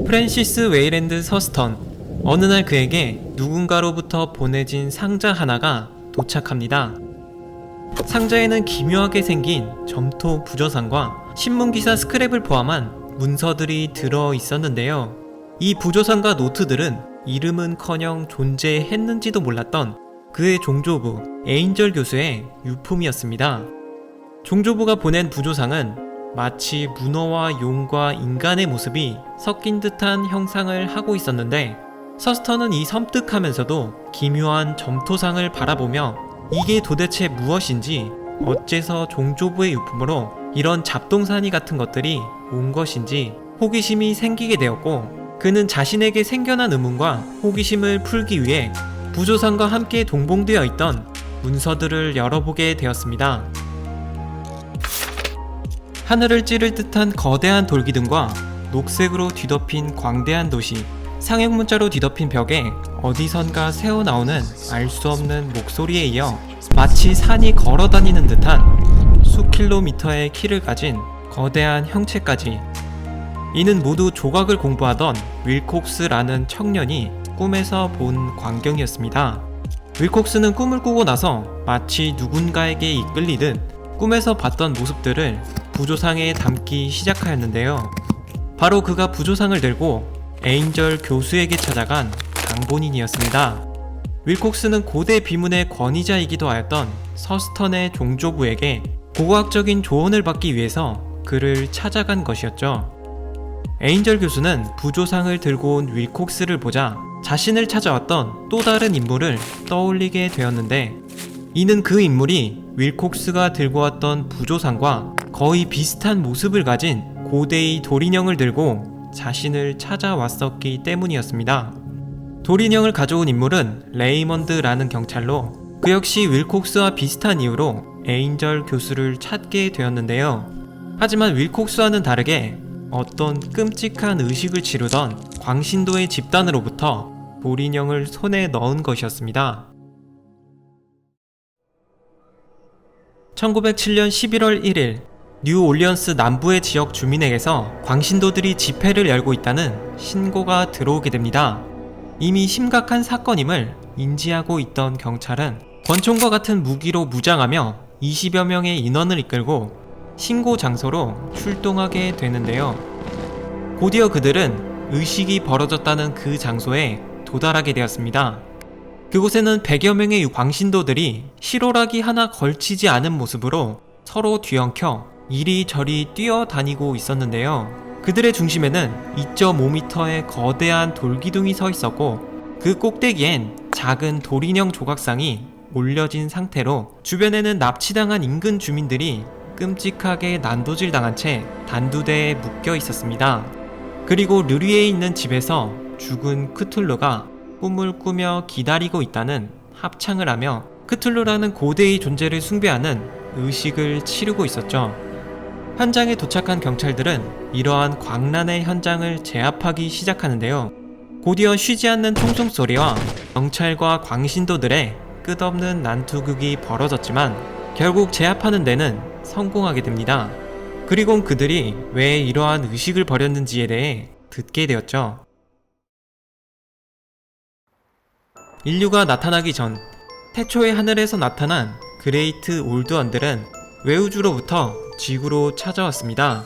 프랜시스 웨이랜드 서스턴. 어느 날 그에게 누군가로부터 보내진 상자 하나가 도착합니다. 상자에는 기묘하게 생긴 점토 부조상과 신문기사 스크랩을 포함한 문서들이 들어 있었는데요. 이 부조상과 노트들은 이름은커녕 존재했는지도 몰랐던 그의 종조부 에인절 교수의 유품이었습니다. 종조부가 보낸 부조상은 마치 문어와 용과 인간의 모습이 섞인 듯한 형상을 하고 있었는데, 서스턴은 이 섬뜩하면서도 기묘한 점토상을 바라보며 이게 도대체 무엇인지, 어째서 종조부의 유품으로 이런 잡동사니 같은 것들이 온 것인지 호기심이 생기게 되었고, 그는 자신에게 생겨난 의문과 호기심을 풀기 위해 부조상과 함께 동봉되어 있던 문서들을 열어보게 되었습니다. 하늘을 찌를 듯한 거대한 돌기둥과 녹색으로 뒤덮인 광대한 도시, 상형문자로 뒤덮인 벽에 어디선가 새어나오는 알 수 없는 목소리에 이어 마치 산이 걸어다니는 듯한 수킬로미터의 키를 가진 거대한 형체까지. 이는 모두 조각을 공부하던 윌콕스라는 청년이 꿈에서 본 광경이었습니다. 윌콕스는 꿈을 꾸고 나서 마치 누군가에게 이끌리듯 꿈에서 봤던 모습들을 부조상에 담기 시작하였는데요. 바로 그가 부조상을 들고 에인절 교수에게 찾아간 장본인이었습니다. 윌콕스는 고대 비문의 권위자이기도 하였던 서스턴의 종조부에게 고고학적인 조언을 받기 위해서 그를 찾아간 것이었죠. 에인절 교수는 부조상을 들고 온 윌콕스를 보자 자신을 찾아왔던 또 다른 인물을 떠올리게 되었는데, 이는 그 인물이 윌콕스가 들고 왔던 부조상과 거의 비슷한 모습을 가진 고대의 돌인형을 들고 자신을 찾아왔었기 때문이었습니다. 돌인형을 가져온 인물은 레이먼드라는 경찰로, 그 역시 윌콕스와 비슷한 이유로 에인절 교수를 찾게 되었는데요. 하지만 윌콕스와는 다르게 어떤 끔찍한 의식을 치르던 광신도의 집단으로부터 돌인형을 손에 넣은 것이었습니다. 1907년 11월 1일, 뉴올리언스 남부의 지역 주민에게서 광신도들이 집회를 열고 있다는 신고가 들어오게 됩니다. 이미 심각한 사건임을 인지하고 있던 경찰은 권총과 같은 무기로 무장하며 20여 명의 인원을 이끌고 신고 장소로 출동하게 되는데요. 곧이어 그들은 의식이 벌어졌다는 그 장소에 도달하게 되었습니다. 그곳에는 100여 명의 광신도들이 실오라기 하나 걸치지 않은 모습으로 서로 뒤엉켜 이리저리 뛰어다니고 있었는데요. 그들의 중심에는 2.5m의 거대한 돌기둥이 서 있었고, 그 꼭대기엔 작은 돌인형 조각상이 올려진 상태로 주변에는 납치당한 인근 주민들이 끔찍하게 난도질 당한 채 단두대에 묶여 있었습니다. 그리고 르리에 있는 집에서 죽은 크툴루가 꿈을 꾸며 기다리고 있다는 합창을 하며 크툴루라는 고대의 존재를 숭배하는 의식을 치르고 있었죠. 현장에 도착한 경찰들은 이러한 광란의 현장을 제압하기 시작하는데요. 곧이어 쉬지 않는 총성소리와 경찰과 광신도들의 끝없는 난투극이 벌어졌지만 결국 제압하는 데는 성공하게 됩니다. 그리곤 그들이 왜 이러한 의식을 벌였는지에 대해 듣게 되었죠. 인류가 나타나기 전, 태초의 하늘에서 나타난 그레이트 올드원들은 외우주로부터 지구로 찾아왔습니다.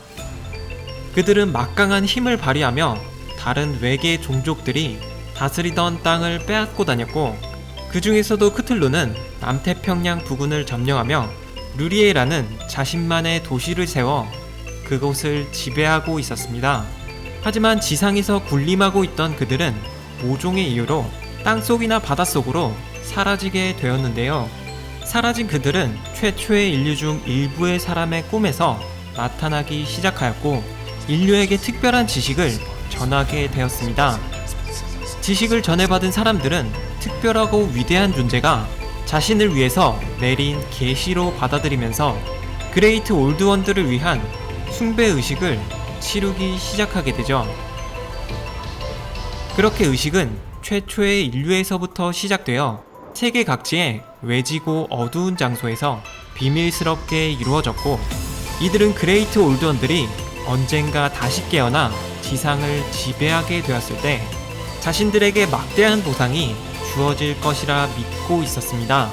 그들은 막강한 힘을 발휘하며 다른 외계 종족들이 다스리던 땅을 빼앗고 다녔고, 그 중에서도 크툴루는 남태평양 부근을 점령하며 르리에라는 자신만의 도시를 세워 그곳을 지배하고 있었습니다. 하지만 지상에서 군림하고 있던 그들은 모종의 이유로 땅속이나 바닷속으로 사라지게 되었는데요. 사라진 그들은 최초의 인류 중 일부의 사람의 꿈에서 나타나기 시작하였고, 인류에게 특별한 지식을 전하게 되었습니다. 지식을 전해받은 사람들은 특별하고 위대한 존재가 자신을 위해서 내린 계시로 받아들이면서 그레이트 올드원들을 위한 숭배의식을 치르기 시작하게 되죠. 그렇게 의식은 최초의 인류에서부터 시작되어 세계 각지의 외지고 어두운 장소에서 비밀스럽게 이루어졌고, 이들은 그레이트 올드원들이 언젠가 다시 깨어나 지상을 지배하게 되었을 때 자신들에게 막대한 보상이 주어질 것이라 믿고 있었습니다.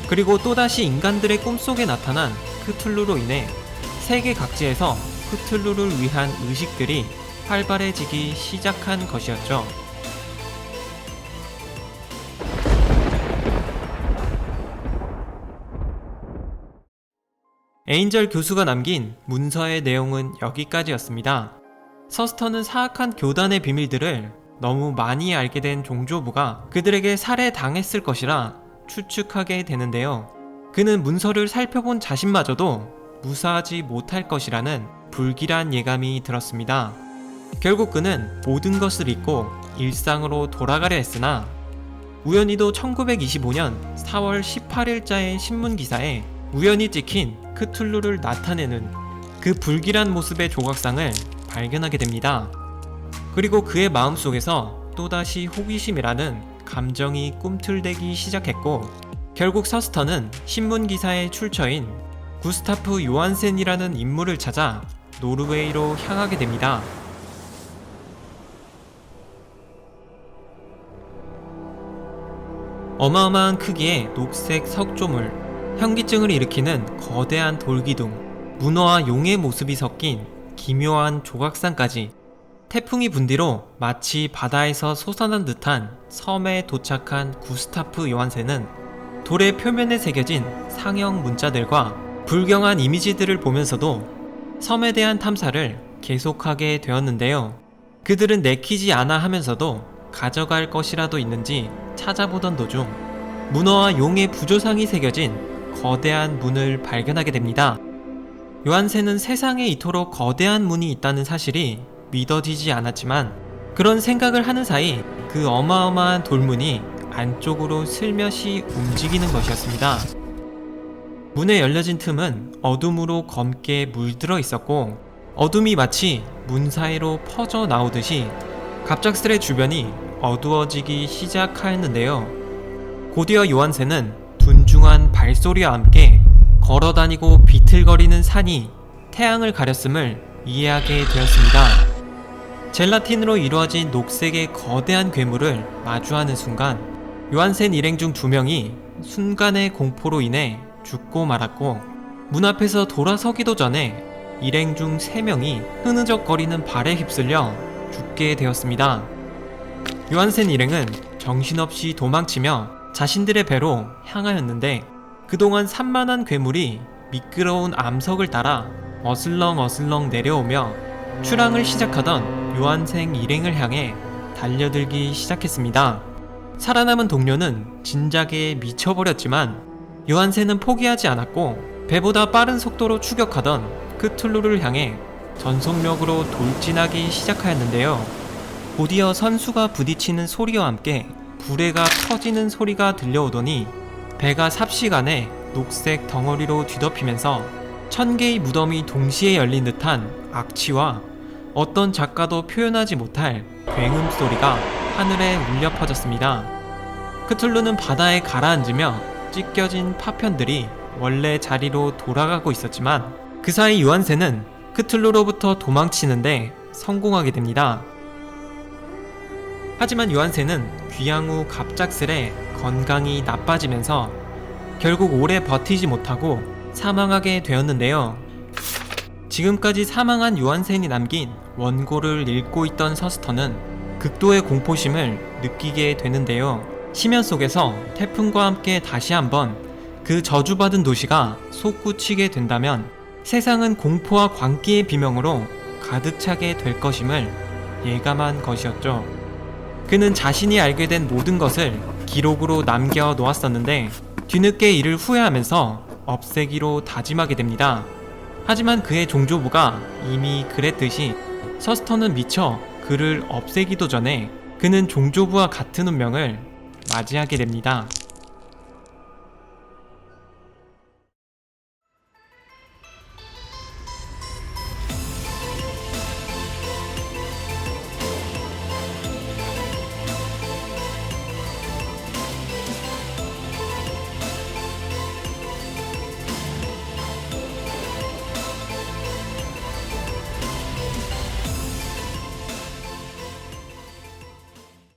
그리고 또다시 인간들의 꿈속에 나타난 크툴루로 인해 세계 각지에서 크툴루를 위한 의식들이 활발해지기 시작한 것이었죠. 에인절 교수가 남긴 문서의 내용은 여기까지였습니다. 서스터는 사악한 교단의 비밀들을 너무 많이 알게 된 종조부가 그들에게 살해당했을 것이라 추측하게 되는데요. 그는 문서를 살펴본 자신마저도 무사하지 못할 것이라는 불길한 예감이 들었습니다. 결국 그는 모든 것을 잊고 일상으로 돌아가려 했으나 우연히도 1925년 4월 18일자의 신문기사에 우연히 찍힌 크툴루를 나타내는 그 불길한 모습의 조각상을 발견하게 됩니다. 그리고 그의 마음속에서 또다시 호기심이라는 감정이 꿈틀대기 시작했고, 결국 서스터는 신문기사의 출처인 구스타프 요한센이라는 인물을 찾아 노르웨이로 향하게 됩니다. 어마어마한 크기의 녹색 석조물, 현기증을 일으키는 거대한 돌기둥, 문어와 용의 모습이 섞인 기묘한 조각상까지 태풍이 분 뒤로 마치 바다에서 솟아난 듯한 섬에 도착한 구스타프 요한센은 돌의 표면에 새겨진 상형 문자들과 불경한 이미지들을 보면서도 섬에 대한 탐사를 계속하게 되었는데요. 그들은 내키지 않아 하면서도 가져갈 것이라도 있는지 찾아보던 도중 문어와 용의 부조상이 새겨진 거대한 문을 발견하게 됩니다. 요한센은 세상에 이토록 거대한 문이 있다는 사실이 믿어지지 않았지만 그런 생각을 하는 사이 그 어마어마한 돌문이 안쪽으로 슬며시 움직이는 것이었습니다. 문에 열려진 틈은 어둠으로 검게 물들어 있었고 어둠이 마치 문 사이로 퍼져 나오듯이 갑작스레 주변이 어두워지기 시작하였는데요. 곧이어 요한센은 둔중한 발소리와 함께 걸어다니고 비틀거리는 산이 태양을 가렸음을 이해하게 되었습니다. 젤라틴으로 이루어진 녹색의 거대한 괴물을 마주하는 순간 요한센 일행 중 2명이 순간의 공포로 인해 죽고 말았고, 문 앞에서 돌아서기도 전에 일행 중 3명이 흐느적거리는 발에 휩쓸려 죽게 되었습니다. 요한센 일행은 정신없이 도망치며 자신들의 배로 향하였는데 그동안 산만한 괴물이 미끄러운 암석을 따라 어슬렁어슬렁 내려오며 출항을 시작하던 요한센 일행을 향해 달려들기 시작했습니다. 살아남은 동료는 진작에 미쳐버렸지만 요한센은 포기하지 않았고 배보다 빠른 속도로 추격하던 크툴루를 향해 전속력으로 돌진하기 시작하였는데요. 곧이어 선수가 부딪히는 소리와 함께 불에가 터지는 소리가 들려오더니 배가 삽시간에 녹색 덩어리로 뒤덮이면서 1000개의 무덤이 동시에 열린 듯한 악취와 어떤 작가도 표현하지 못할 굉음 소리가 하늘에 울려 퍼졌습니다. 크툴루는 바다에 가라앉으며 찢겨진 파편들이 원래 자리로 돌아가고 있었지만 그 사이 요한센은 크툴루로부터 도망치는데 성공하게 됩니다. 하지만 요한센은 귀향 후 갑작스레 건강이 나빠지면서 결국 오래 버티지 못하고 사망하게 되었는데요. 지금까지 사망한 요한센이 남긴 원고를 읽고 있던 서스터는 극도의 공포심을 느끼게 되는데요. 심연 속에서 태풍과 함께 다시 한번 그 저주받은 도시가 솟구치게 된다면 세상은 공포와 광기의 비명으로 가득 차게 될 것임을 예감한 것이었죠. 그는 자신이 알게 된 모든 것을 기록으로 남겨 놓았었는데 뒤늦게 이를 후회하면서 없애기로 다짐하게 됩니다. 하지만 그의 종조부가 이미 그랬듯이 서스터는 미처 그를 없애기도 전에 그는 종조부와 같은 운명을 맞이하게 됩니다.